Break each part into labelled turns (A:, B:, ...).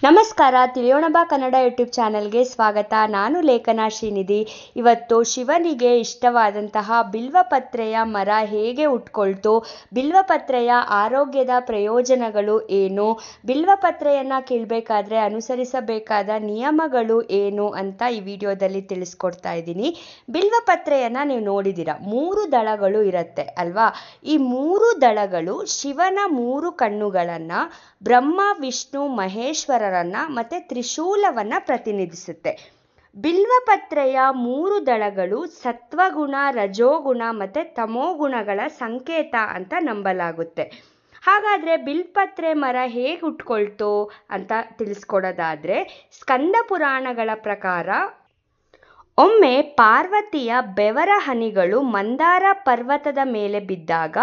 A: ನಮಸ್ಕಾರ, ತಿಳಿಯೋಣ ಬಾ ಕನ್ನಡ ಯೂಟ್ಯೂಬ್ ಚಾನಲ್ಗೆ ಸ್ವಾಗತ. ನಾನು ಲೇಖನಾ ಶ್ರೀನಿಧಿ. ಇವತ್ತು ಶಿವನಿಗೆ ಇಷ್ಟವಾದಂತಹ ಬಿಲ್ವಪತ್ರೆಯ ಮರ ಹೇಗೆ ಉಟ್ಕೊಳ್ತು, ಬಿಲ್ವಪತ್ರೆಯ ಆರೋಗ್ಯದ ಪ್ರಯೋಜನಗಳು ಏನು, ಬಿಲ್ವಪತ್ರೆಯನ್ನು ಕೀಳಬೇಕಾದ್ರೆ ಅನುಸರಿಸಬೇಕಾದ ನಿಯಮಗಳು ಏನು ಅಂತ ಈ ವಿಡಿಯೋದಲ್ಲಿ ತಿಳಿಸ್ಕೊಡ್ತಾ ಇದ್ದೀನಿ. ಬಿಲ್ವಪತ್ರೆಯನ್ನು ನೀವು ನೋಡಿದ್ದೀರಾ, 3 ದಳಗಳು ಇರುತ್ತೆ ಅಲ್ವಾ. ಈ 3 ದಳಗಳು ಶಿವನ 3 ಕಣ್ಣುಗಳನ್ನು, ಬ್ರಹ್ಮ ವಿಷ್ಣು ಮಹೇಶ್ವರರನ್ನ ಮತ್ತೆ ತ್ರಿಶೂಲವನ್ನ ಪ್ರತಿನಿಧಿಸುತ್ತೆ. ಬಿಲ್ವಪತ್ರೆಯ 3 ದಳಗಳು ಸತ್ವಗುಣ, ರಜೋಗುಣ ಮತ್ತೆ ತಮೋಗುಣಗಳ ಸಂಕೇತ ಅಂತ ನಂಬಲಾಗುತ್ತೆ. ಹಾಗಾದ್ರೆ ಬಿಲ್ಪತ್ರೆ ಮರ ಹೇಗೆ ಉಟ್ಕೊಳ್ತು ಅಂತ ತಿಳಿಸ್ಕೊಡೋದಾದ್ರೆ, ಸ್ಕಂದ ಪುರಾಣಗಳ ಪ್ರಕಾರ ಒಮ್ಮೆ ಪಾರ್ವತಿಯ ಬೆವರ ಹನಿಗಳು ಮಂದಾರ ಪರ್ವತದ ಮೇಲೆ ಬಿದ್ದಾಗ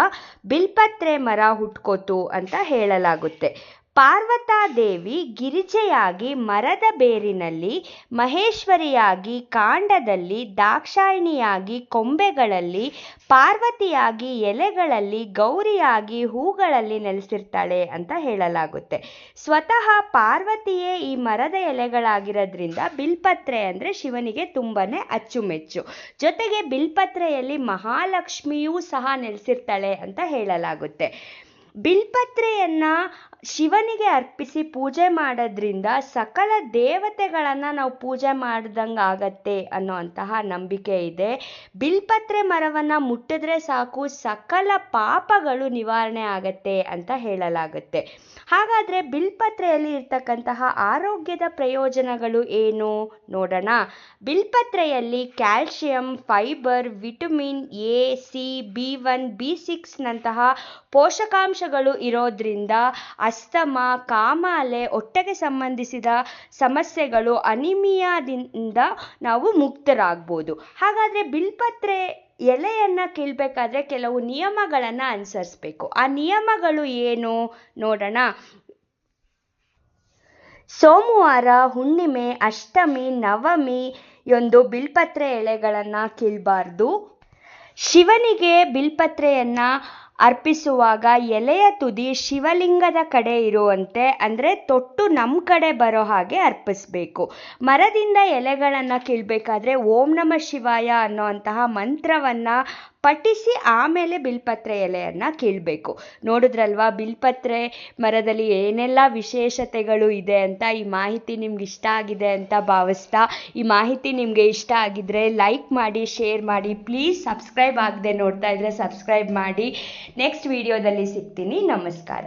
A: ಬಿಲ್ಪತ್ರೆ ಮರ ಹುಟ್ಕೋತು ಅಂತ ಹೇಳಲಾಗುತ್ತೆ. ಪಾರ್ವತಾದೇವಿ ಗಿರಿಜೆಯಾಗಿ ಮರದ ಬೇರಿನಲ್ಲಿ, ಮಹೇಶ್ವರಿಯಾಗಿ ಕಾಂಡದಲ್ಲಿ, ದಾಕ್ಷಾಯಿಣಿಯಾಗಿ ಕೊಂಬೆಗಳಲ್ಲಿ, ಪಾರ್ವತಿಯಾಗಿ ಎಲೆಗಳಲ್ಲಿ, ಗೌರಿಯಾಗಿ ಹೂಗಳಲ್ಲಿ ನೆಲೆಸಿರ್ತಾಳೆ ಅಂತ ಹೇಳಲಾಗುತ್ತೆ. ಸ್ವತಃ ಪಾರ್ವತಿಯೇ ಈ ಮರದ ಎಲೆಗಳಾಗಿರೋದ್ರಿಂದ ಬಿಲ್ಪತ್ರೆ ಅಂದರೆ ಶಿವನಿಗೆ ತುಂಬಾನೇ ಅಚ್ಚುಮೆಚ್ಚು. ಜೊತೆಗೆ ಬಿಲ್ಪತ್ರೆಯಲ್ಲಿ ಮಹಾಲಕ್ಷ್ಮಿಯೂ ಸಹ ನೆಲೆಸಿರ್ತಾಳೆ ಅಂತ ಹೇಳಲಾಗುತ್ತೆ. ಬಿಲ್ಪತ್ರೆಯನ್ನ ಶಿವನಿಗೆ ಅರ್ಪಿಸಿ ಪೂಜೆ ಮಾಡೋದ್ರಿಂದ ಸಕಲ ದೇವತೆಗಳನ್ನು ನಾವು ಪೂಜೆ ಮಾಡ್ದಂಗೆ ಆಗತ್ತೆ ಅನ್ನೋಂತಹ ನಂಬಿಕೆ ಇದೆ. ಬಿಲ್ಪತ್ರೆ ಮರವನ್ನು ಮುಟ್ಟಿದ್ರೆ ಸಾಕು, ಸಕಲ ಪಾಪಗಳು ನಿವಾರಣೆ ಆಗತ್ತೆ ಅಂತ ಹೇಳಲಾಗುತ್ತೆ. ಹಾಗಾದರೆ ಬಿಲ್ಪತ್ರೆಯಲ್ಲಿ ಇರ್ತಕ್ಕಂತಹ ಆರೋಗ್ಯದ ಪ್ರಯೋಜನಗಳು ಏನು ನೋಡೋಣ. ಬಿಲ್ಪತ್ರೆಯಲ್ಲಿ calcium, fibre, vitamin A, C, B1, B6 ನಂತಹ ಪೋಷಕಾಂಶಗಳು ಇರೋದ್ರಿಂದ ಅಸ್ತಮ, ಕಾಮಾಲೆ, ಹೊಟ್ಟೆಗೆ ಸಂಬಂಧಿಸಿದ ಸಮಸ್ಯೆಗಳು, ಅನಿಮಿಯಾದಿಂದ ನಾವು ಮುಕ್ತರಾಗ್ಬೋದು. ಹಾಗಾದರೆ ಬಿಲ್ಪತ್ರೆ ಎಲೆಯನ್ನು ಕೀಳಬೇಕಾದ್ರೆ ಕೆಲವು ನಿಯಮಗಳನ್ನು ಅನುಸರಿಸಬೇಕು. ಆ ನಿಯಮಗಳು ಏನು ನೋಡೋಣ. ಸೋಮವಾರ, ಹುಣ್ಣಿಮೆ, ಅಷ್ಟಮಿ, ನವಮಿ ಬಿಲ್ಪತ್ರೆ ಎಲೆಗಳನ್ನು ಕೀಳಬಾರ್ದು. ಶಿವನಿಗೆ ಬಿಲ್ಪತ್ರೆಯನ್ನು ಅರ್ಪಿಸುವಾಗ ಎಲೆಯ ತುದಿ ಶಿವಲಿಂಗದ ಕಡೆ ಇರುವಂತೆ, ಅಂದರೆ ತೊಟ್ಟು ನಮ್ಮ ಕಡೆ ಬರೋ ಹಾಗೆ ಅರ್ಪಿಸಬೇಕು. ಮರದಿಂದ ಎಲೆಗಳನ್ನು ಕೀಳಬೇಕಾದ್ರೆ ಓಂ ನಮಃ ಶಿವಾಯ ಅನ್ನೋಂತಹ ಮಂತ್ರವನ್ನು ಪಠಿಸಿ ಆಮೇಲೆ ಬಿಲ್ಪತ್ರೆ ಎಲೆಯನ್ನು ಕೀಳಬೇಕು. ನೋಡಿದ್ರಲ್ವಾ ಬಿಲ್ಪತ್ರೆ ಮರದಲ್ಲಿ ಏನೆಲ್ಲ ವಿಶೇಷತೆಗಳು ಇದೆ ಅಂತ. ಈ ಮಾಹಿತಿ ನಿಮ್ಗೆ ಇಷ್ಟ ಆಗಿದೆ ಅಂತ ಭಾವಿಸ್ತಾ, ಈ ಮಾಹಿತಿ ನಿಮಗೆ ಇಷ್ಟ ಆಗಿದ್ರೆ ಲೈಕ್ ಮಾಡಿ, ಶೇರ್ ಮಾಡಿ. ಪ್ಲೀಸ್ ಸಬ್ಸ್ಕ್ರೈಬ್ ಆಗದೆ ನೋಡ್ತಾ ಇದ್ರೆ ಸಬ್ಸ್ಕ್ರೈಬ್ ಮಾಡಿ. ನೆಕ್ಸ್ಟ್ ವಿಡಿಯೋದಲ್ಲಿ ಸಿಗ್ತೀನಿ. ನಮಸ್ಕಾರ.